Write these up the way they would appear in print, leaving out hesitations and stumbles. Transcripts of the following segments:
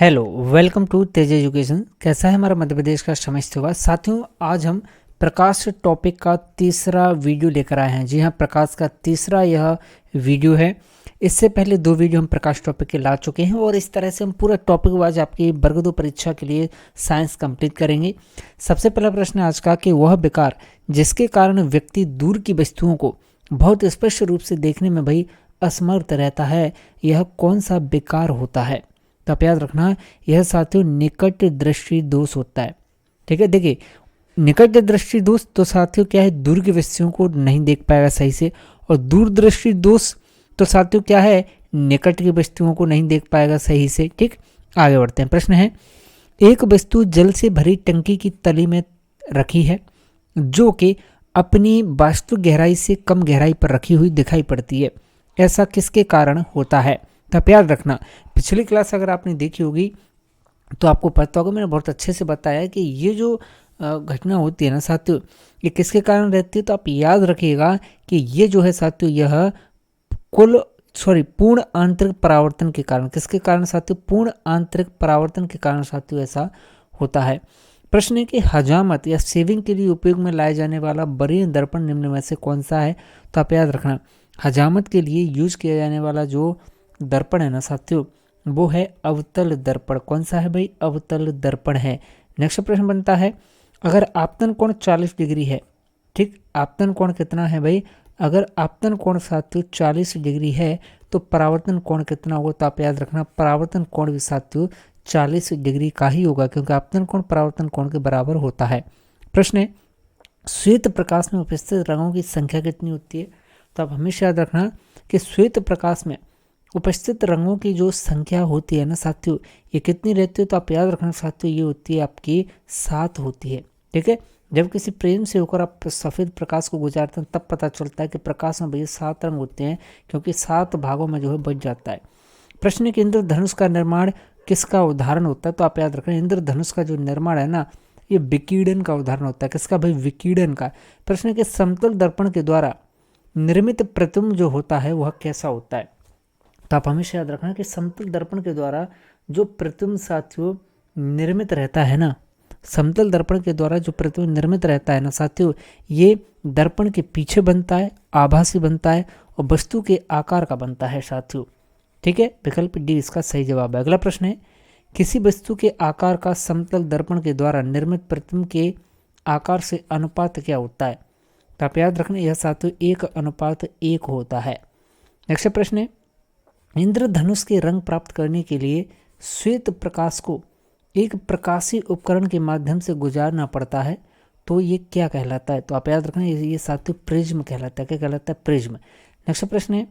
Hello, welcome to Tej education. कैसा है हमारा मध्य प्रदेश का समझते हुआ साथियों। आज हम प्रकाश टॉपिक का तीसरा वीडियो लेकर आए हैं। जी हाँ, प्रकाश का तीसरा यह वीडियो है। इससे पहले दो वीडियो हम प्रकाश टॉपिक के ला चुके हैं और इस तरह से हम पूरा टॉपिक वाइज आपकी वर्ग 2 परीक्षा के लिए साइंस कंप्लीट करेंगे। सबसे पहला प्रश्न आज का कि वह विकार जिसके कारण व्यक्ति दूर की वस्तुओं को बहुत स्पष्ट रूप से देखने में भाई असमर्थ रहता है, यह कौन सा विकार होता है। तो आप याद रखना, यह साथियों निकट दृष्टि दोष होता है। ठीक है, देखिए निकट दृष्टि दोष तो साथियों क्या है, दूर की वस्तुओं को नहीं देख पाएगा सही से। और दूर दृष्टि दोष तो साथियों क्या है, निकट की वस्तुओं को नहीं देख पाएगा सही से। ठीक, आगे बढ़ते हैं। प्रश्न है, एक वस्तु जल से भरी टंकी की तली में रखी है जो कि अपनी वास्तविक गहराई से कम गहराई पर रखी हुई दिखाई पड़ती है, ऐसा किसके कारण होता है। तो आप याद रखना, पिछली क्लास अगर आपने देखी होगी तो आपको पता होगा, मैंने बहुत अच्छे से बताया कि ये जो घटना होती है ना साथियों, ये किसके कारण रहती है। तो आप याद रखिएगा कि ये जो है साथियों, यह पूर्ण आंतरिक परावर्तन के कारण, किसके कारण साथियों, पूर्ण आंतरिक परावर्तन के कारण साथियों ऐसा होता है। प्रश्न है कि हजामत या सेविंग के लिए उपयोग में लाया जाने वाला बरीय दर्पण निम्न में से कौन सा है। तो आप याद रखना, हजामत के लिए यूज किया जाने वाला जो दर्पण है ना साथियों, वो है अवतल दर्पण। कौन सा है भाई, अवतल दर्पण है। नेक्स्ट प्रश्न बनता है, अगर आपतन कोण 40 डिग्री है, ठीक, आपतन कोण कितना है भाई, अगर आपतन कोण साथियों 40 डिग्री है तो परावर्तन कोण कितना होगा। तो आप याद रखना, परावर्तन कोण भी साथियों 40 डिग्री का ही होगा, क्योंकि आपतन कोण परावर्तन कोण के बराबर होता है। प्रश्न है, श्वेत प्रकाश में उपस्थित रंगों की संख्या कितनी होती है। तो आप हमेशा याद रखना कि श्वेत प्रकाश में उपस्थित रंगों की जो संख्या होती है ना साथियों, ये कितनी रहती है। तो आप याद रखना साथियों, ये होती है आपकी 7 होती है। ठीक है, जब किसी प्रेम से होकर आप सफ़ेद प्रकाश को गुजारते हैं तब पता चलता है कि प्रकाश में भैया 7 रंग होते हैं, क्योंकि 7 भागों में जो है बच जाता है। प्रश्न के इंद्रधनुष का निर्माण किसका उदाहरण होता है। तो आप याद रखें, इंद्रधनुष का जो निर्माण है ना, ये विकीर्णन का उदाहरण होता है। किसका भाई, विकीर्णन का। प्रश्न के समतल दर्पण के द्वारा निर्मित प्रतिबिंब जो होता है वह कैसा होता है। तो आप हमेशा याद रखना कि समतल दर्पण के द्वारा जो प्रतिबिंब साथियों निर्मित रहता है ना, समतल दर्पण के द्वारा जो प्रतिबिंब निर्मित रहता है ना साथियों, ये दर्पण के पीछे बनता है, आभासी बनता है और वस्तु के आकार का बनता है साथियों। ठीक है, विकल्प डी इसका सही जवाब है। अगला प्रश्न है, किसी वस्तु के आकार का समतल दर्पण के द्वारा निर्मित प्रतिबिंब के आकार से अनुपात क्या होता है। तो आप याद रखना, यह साथियों 1:1 होता है। नेक्स्ट प्रश्न है, इंद्रधनुष के रंग प्राप्त करने के लिए श्वेत प्रकाश को एक प्रकाशीय उपकरण के माध्यम से गुजारना पड़ता है, तो ये क्या कहलाता है। तो आप याद रखना, ये साथियों प्रिज्म कहलाता है। क्या कहलाता है, प्रिज्म। नेक्स्ट प्रश्न है,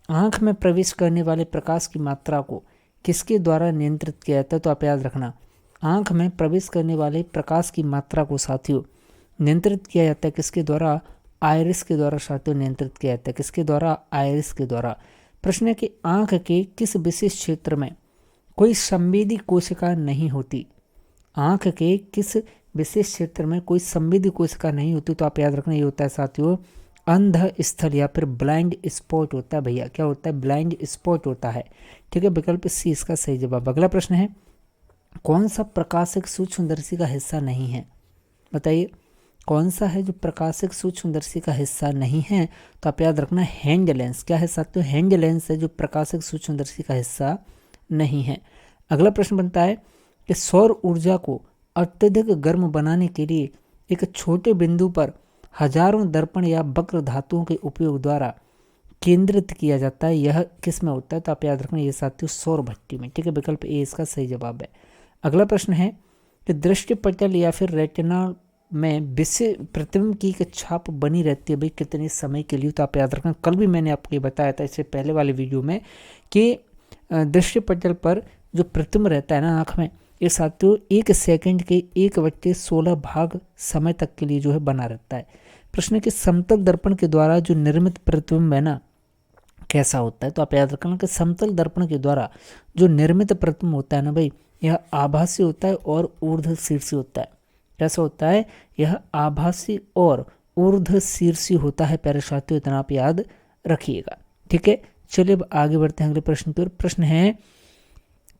आंख में प्रवेश करने वाले प्रकाश की मात्रा को किसके द्वारा नियंत्रित किया जाता है। तो आप याद रखना, आंख में प्रवेश करने वाले प्रकाश की मात्रा को साथियों नियंत्रित किया जाता है किसके द्वारा, आयरिस के द्वारा साथियों नियंत्रित किया जाता है। किसके द्वारा, आयरिस के द्वारा। प्रश्न है कि आंख के किस विशेष क्षेत्र में कोई संवेदी कोशिका नहीं होती। आंख के किस विशेष क्षेत्र में कोई संवेदी कोशिका नहीं होती। तो आप याद रखना, ये होता है साथियों अंध स्थल या फिर ब्लाइंड स्पॉट होता है। भैया क्या होता है, ब्लाइंड स्पॉट होता है। ठीक है, विकल्प सी इसका सही जवाब। अगला प्रश्न है, कौन सा प्रकाशक सूक्ष्मदर्शी का हिस्सा नहीं है। बताइए कौन सा है जो प्रकाशक सूक्ष्मदर्शी का हिस्सा नहीं है। तो आप याद रखना, हैंड लेंस। क्या है साथियों, हैंड लेंस है जो प्रकाशक सूक्ष्मदर्शी का हिस्सा नहीं है। अगला प्रश्न बनता है कि सौर ऊर्जा को अत्यधिक गर्म बनाने के लिए एक छोटे बिंदु पर हजारों दर्पण या वक्र धातुओं के उपयोग द्वारा केंद्रित किया जाता है, यह किस में होता है। तो आप याद रखना, ये साथियों सौर भट्टी में। ठीक है, विकल्प ए इसका सही जवाब है। अगला प्रश्न है कि दृष्टिपटल या फिर रेटिना में विषय प्रतिबिंब की एक छाप बनी रहती है भाई कितने समय के लिए। तो आप याद रखना, कल भी मैंने आपको ये बताया था इससे पहले वाले वीडियो में कि दृष्टिपटल पर जो प्रतिबिंब रहता है ना आँख में, ये साथियों 1 सेकंड के 1/16 भाग समय तक के लिए जो है बना रहता है। प्रश्न है कि समतल दर्पण के द्वारा जो निर्मित प्रतिबिंब है ना कैसा होता है। तो आप याद रखना कि समतल दर्पण के द्वारा जो निर्मित प्रतिबिंब होता है ना भाई, यह आभासी होता है और ऊर्ध्वशीर्षी होता है। कैसा होता है, यह आभासी और ऊर्ध्वशीर्षी होता है। प्यारे साथियों, इतना आप याद रखिएगा। ठीक है, चलिए अब आगे बढ़ते हैं अगले प्रश्न की ओर। प्रश्न है,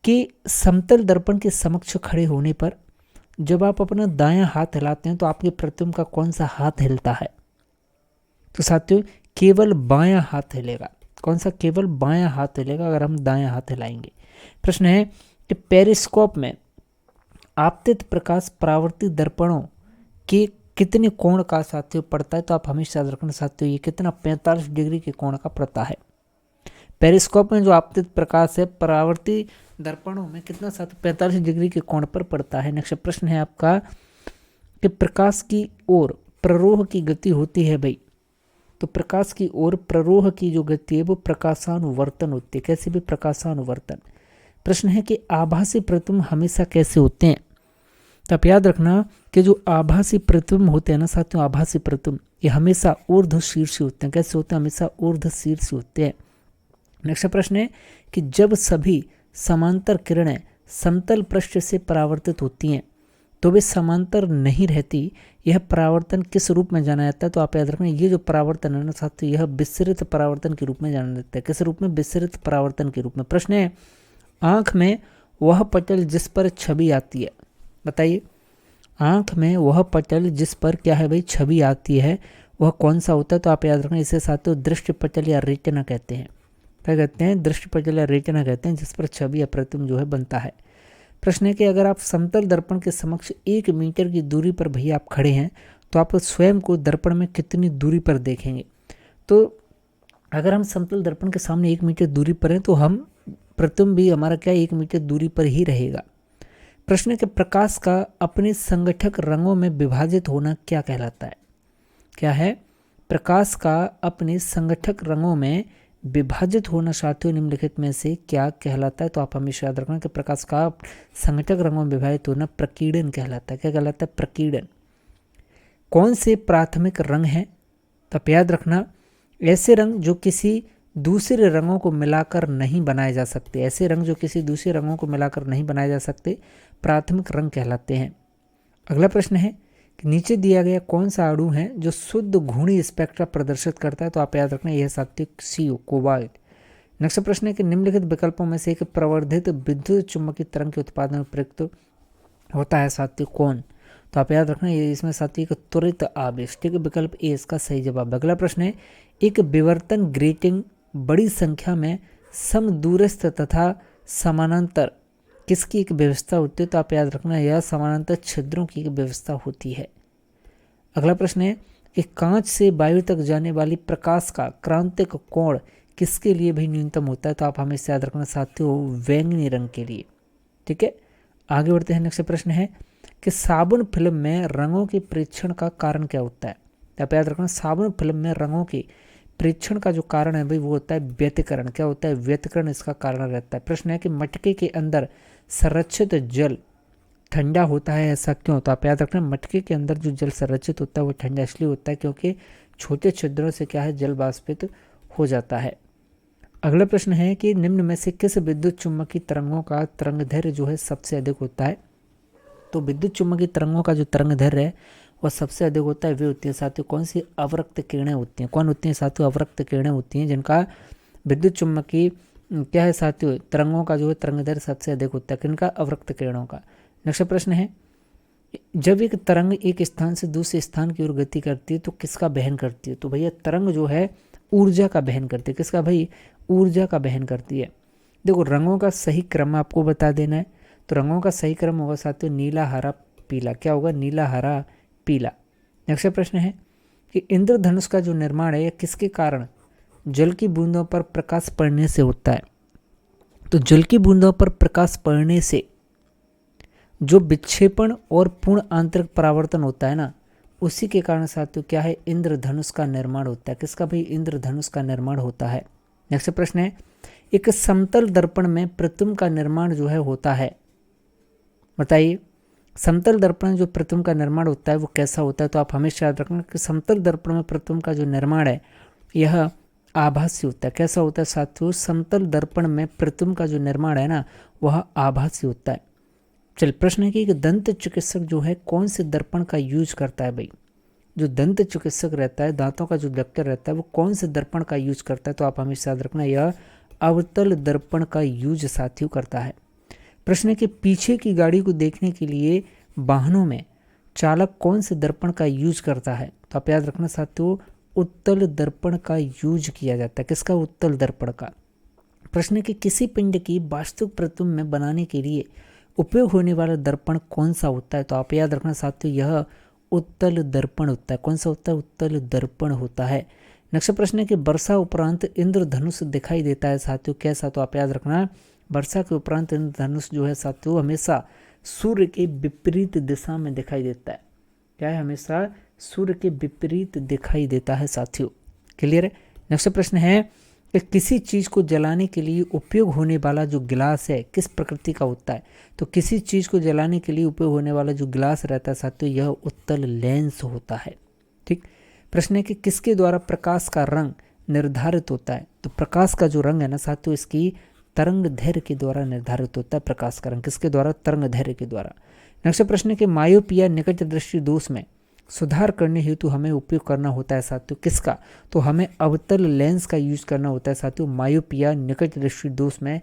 कि समतल दर्पण के समक्ष खड़े होने पर जब आप अपना दायां हाथ हिलाते हैं तो आपके प्रतिबिंब का कौन सा हाथ हिलता है? तो साथियों केवल बायां हाथ हिलेगा। कौन सा? केवल बायां हाथ हिलेगा अगर हम दायां हाथ हिलाएंगे। प्रश्न है कि पेरिस्कोप में आपतित प्रकाश परावर्तित दर्पणों के कितने कोण का साथियों पड़ता है? तो आप हमेशा याद रखना साथियों ये कितना 45 डिग्री के कोण का पड़ता है। पेरिस्कोप में जो आपतित प्रकाश है परावर्तित दर्पणों में कितना साथियों 45 डिग्री के कोण पर पड़ता है। नेक्स्ट प्रश्न है आपका कि प्रकाश की ओर प्ररोह की गति होती है भाई, तो प्रकाश की ओर प्ररोह की जो गति है वो प्रकाशानुवर्तन होती है। कैसे भी? प्रकाशानुवर्तन। प्रश्न है कि आभासी प्रतिबिंब हमेशा कैसे होते हैं? तो आप याद रखना कि जो आभासी प्रतिबिंब होते हैं ना साथियों, आभासी प्रतिबिंब ये हमेशा ऊर्ध्व शीर्षी होते हैं। कैसे होते हैं? हमेशा ऊर्ध्व शीर्षी होते हैं। नेक्स्ट प्रश्न है कि जब सभी समांतर किरणें समतल पृष्ठ से परावर्तित होती हैं तो वे समांतर नहीं रहती, यह परावर्तन किस रूप में जाना जाता है? तो आप याद रखना ये जो परावर्तन है ना साथियों यह विसरित परावर्तन के रूप में जाना जाता है। किस रूप में? विसरित परावर्तन के रूप में। प्रश्न है आंख में वह पटल जिस पर छवि आती है, बताइए आंख में वह पटल जिस पर क्या है भाई छवि आती है वह कौन सा होता है? तो आप याद रखना इसे साथियों दृष्टि पटल या रेटिना कहते हैं। क्या कहते हैं? दृष्टि पटल या रेटिना कहते हैं, जिस पर छवि या प्रतिबिंब जो है बनता है। प्रश्न है कि अगर आप समतल दर्पण के समक्ष 1 मीटर की दूरी पर भैया आप खड़े हैं तो आप स्वयं को दर्पण में कितनी दूरी पर देखेंगे? तो अगर हम समतल दर्पण के सामने 1 मीटर दूरी पर हैं तो हम प्रतिबिंब भी हमारा क्या 1 मीटर दूरी पर ही रहेगा। प्रश्न है कि प्रकाश का अपने संगठक रंगों में विभाजित होना क्या कहलाता है? क्या है? प्रकाश का अपने संगठक रंगों में विभाजित होना साथियों निम्नलिखित में से क्या कहलाता है? तो आप हमेशा याद रखना कि प्रकाश का संगठक रंगों में विभाजित होना प्रकीर्णन कहलाता है। क्या कहलाता है? प्रकीर्णन। कौन से प्राथमिक रंग हैं? तो आप याद रखना ऐसे रंग जो किसी दूसरे रंगों को मिलाकर नहीं बनाए जा सकते, ऐसे रंग जो किसी दूसरे रंगों को मिलाकर नहीं बनाए जा सकते प्राथमिक रंग कहलाते हैं। अगला प्रश्न है कि नीचे दिया गया कौन सा अणु है जो शुद्ध घूर्णी स्पेक्ट्रा प्रदर्शित करता है? तो आप याद रखना यह साथियों CO कोबाल्ट। नेक्स्ट प्रश्न है कि निम्नलिखित विकल्पों में से एक प्रवर्धित विद्युत चुम्बकीय तरंग के उत्पादन में प्रयुक्त होता है साथियों कौन? तो आप याद रखना ये इसमें साथियों एक त्वरित आवेश। ठीक है, विकल्प ए इसका सही जवाब। अगला प्रश्न है एक विवर्तन ग्रेटिंग बड़ी संख्या में समदूरस्थ तथा समानांतर किसकी एक व्यवस्था होती है? तो आप याद रखना यह समानांतर छिद्रों की एक व्यवस्था होती है। अगला प्रश्न है कि कांच से वायु तक जाने वाली प्रकाश का क्रांतिक कोण किसके लिए भी न्यूनतम होता है? तो आप हमेशा याद रखना साथियों बैंगनी रंग के लिए। ठीक है, आगे बढ़ते हैं। नेक्स्ट प्रश्न है कि साबुन फिल्म में रंगों के प्रेक्षण का कारण क्या होता है? आप याद रखना साबुन फिल्म में रंगों के प्रेक्षण का जो कारण है भाई वो होता है व्यतिकरण। क्या होता है? व्यतिकरण इसका कारण रहता है। प्रश्न है कि मटके के अंदर संरक्षित जल ठंडा होता है, ऐसा क्यों? तो आप याद रखना मटके के अंदर जो जल संरक्षित होता है वो ठंडा इसलिए होता है क्योंकि छोटे छिद्रों से क्या है जल वाष्पित हो जाता है। अगला प्रश्न है कि निम्न में से किस विद्युत चुम्बकीय तरंगों का तरंगदैर्घ्य जो है सबसे अधिक होता है? तो विद्युत चुम्बकीय तरंगों का जो तरंगदैर्घ्य है वह सबसे अधिक होता है वे होती है साथियों कौन सी? अवरक्त किरणें होती हैं। कौन होती हैं साथियों? अवरक्त किरणें होती हैं जिनका विद्युत चुम्बकीय क्या है साथियों तरंगों का जो है तरंगदैर्घ्य सबसे अधिक होता है। किनका? अवरक्त किरणों का। नेक्स्ट प्रश्न है जब एक तरंग एक स्थान से दूसरे स्थान की ओर गति करती है तो किसका वहन करती है? तो भैया तरंग जो है ऊर्जा का वहन करती है। किसका भाई? ऊर्जा का वहन करती है। देखो रंगों का सही क्रम आपको बता देना है, तो रंगों का सही क्रम होगा साथियों नीला हरा पीला। क्या होगा? नीला हरा पीला। नेक्स्ट प्रश्न है कि इंद्रधनुष का जो निर्माण है यह किसके कारण जल की बूंदों पर प्रकाश पड़ने से होता है? तो जल की बूंदों पर प्रकाश पड़ने से जो विक्षेपण और पूर्ण आंतरिक परावर्तन होता है ना उसी के कारण साथियों क्या है? इंद्रधनुष का निर्माण होता है। किसका भाई? इंद्रधनुष का निर्माण होता है। नेक्स्ट प्रश्न है एक समतल दर्पण में प्रतिबिंब का निर्माण जो है होता है, बताइए समतल दर्पण में जो प्रतिबिंब का निर्माण होता है वो कैसा होता है? तो आप हमेशा याद रखना कि समतल दर्पण में प्रतिबिंब का जो निर्माण है यह आभासी होता है। कैसा होता है साथियों? समतल दर्पण में प्रतिबिंब का जो निर्माण है ना वह आभासी होता है। चल प्रश्न है कि दंत चिकित्सक जो है कौन से दर्पण का यूज करता है भाई? जो दंत चिकित्सक रहता है दांतों का जो डॉक्टर रहता है वो कौन से दर्पण का यूज करता है? तो आप हमेशा याद रखना यह अवतल दर्पण का यूज साथियों करता है। प्रश्न है कि पीछे की गाड़ी को देखने के लिए वाहनों में चालक कौन से दर्पण का यूज करता है? तो आप याद रखना साथियों, उत्तल दर्पण का यूज किया जाता है। किसका? उत्तल दर्पण का। प्रश्न है कि किसी पिंड की वास्तविक प्रतिबिंब में बनाने के लिए उपयोग होने वाला दर्पण कौन सा होता है? तो आप याद रखना साथियों, यह उत्तल दर्पण होता है। कौन सा होता है? उत्तल दर्पण होता है। नेक्स्ट प्रश्न है कि वर्षा उपरांत इंद्रधनुष दिखाई देता है साथियों कैसा? तो आप याद रखना, वर्षा के उपरांत इंद्रधनुष जो है साथियों हमेशा सूर्य के विपरीत दिशा में दिखाई देता है। क्या है? हमेशा सूर्य के विपरीत दिखाई देता है साथियों। क्लियर है? नेक्स्ट प्रश्न है कि किसी चीज को जलाने के लिए उपयोग होने वाला जो गिलास है किस प्रकृति का होता है? तो किसी चीज को जलाने के लिए उपयोग होने वाला जो गिलास रहता है साथियों, यह उत्तल लेंस होता है। ठीक। प्रश्न है कि किसके द्वारा प्रकाश का रंग निर्धारित होता है? तो प्रकाश का जो रंग है ना साथियों, इसकी तरंग दैर्घ्य के द्वारा निर्धारित होता है। प्रकाश का रंग किसके द्वारा? तरंग दैर्घ्य के द्वारा। नेक्स्ट प्रश्न है कि मायोपिया निकट दृष्टि दोष में सुधार करने हेतु हमें उपयोग करना होता है साथियों किसका? तो हमें अवतल लेंस का यूज करना होता है साथियों मायोपिया निकट दृष्टि दोष में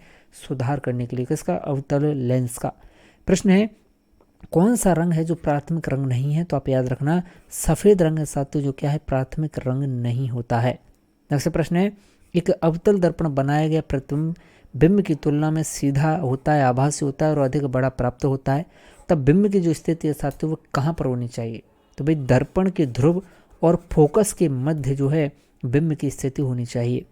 सुधार करने के लिए। किसका? अवतल लेंस का। प्रश्न है कौन सा रंग है जो प्राथमिक रंग नहीं है? तो आप याद रखना, सफेद रंग है साथियों जो क्या है? प्राथमिक रंग नहीं होता है। नेक्स्ट प्रश्न है एक अवतल दर्पण बनाया गया प्रतिबिंब बिंब की तुलना में सीधा होता है, आभासी होता है और अधिक बड़ा प्राप्त होता है, तब बिंब की जो स्थिति है साथियों वो कहाँ पर होनी चाहिए? तो भाई दर्पण के ध्रुव और फोकस के मध्य जो है बिंब की स्थिति होनी चाहिए।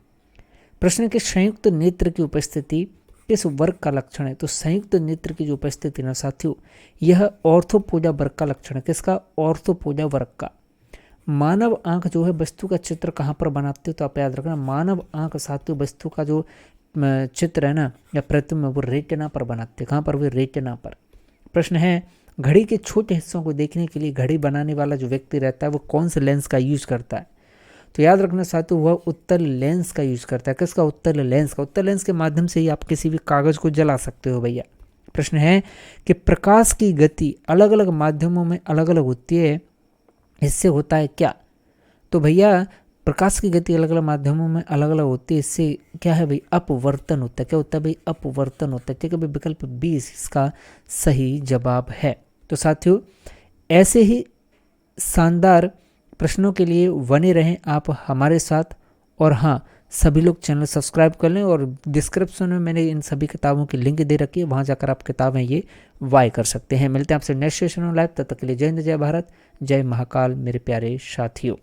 प्रश्न के संयुक्त नेत्र की उपस्थिति किस वर्ग का लक्षण है? तो संयुक्त नेत्र की जो उपस्थिति ना साथियों, यह ऑर्थोपोडा वर्ग का लक्षण है। किसका? ऑर्थोपोडा वर्ग का। मानव आंख जो है वस्तु का चित्र कहाँ पर बनाते हो? तो आप याद रखना, मानव आंख साथियों वस्तु का जो चित्र है ना या प्रतिबिंब वो रेटिना पर बनाते हैं। कहाँ पर? वो रेटिना पर। प्रश्न है घड़ी के छोटे हिस्सों को देखने के लिए घड़ी बनाने वाला जो व्यक्ति रहता है वो कौन से लेंस का यूज करता है? तो याद रखना साथियों, वह उत्तल लेंस का यूज करता है। किसका? उत्तल लेंस का। उत्तल लेंस के माध्यम से ही आप किसी भी कागज को जला सकते हो भैया। प्रश्न है कि प्रकाश की गति अलग अलग माध्यमों में अलग अलग होती है, इससे होता है क्या? तो भैया प्रकाश की गति अलग अलग माध्यमों में अलग अलग होती है, इससे क्या है भाई? अपवर्तन होता है। क्या होता है भाई? अपवर्तन होता है। ठीक है भाई, विकल्प बी इसका सही जवाब है। तो साथियों ऐसे ही शानदार प्रश्नों के लिए बने रहें आप हमारे साथ। और हाँ, सभी लोग चैनल सब्सक्राइब कर लें और डिस्क्रिप्शन में मैंने इन सभी किताबों की लिंक दे रखी है, वहाँ जाकर आप किताबें ये बाय कर सकते हैं। मिलते हैं आपसे नेक्स्ट सेशन में लाइव। तब तक के लिए जय हिंद, जय भारत, जय महाकाल मेरे प्यारे साथियों।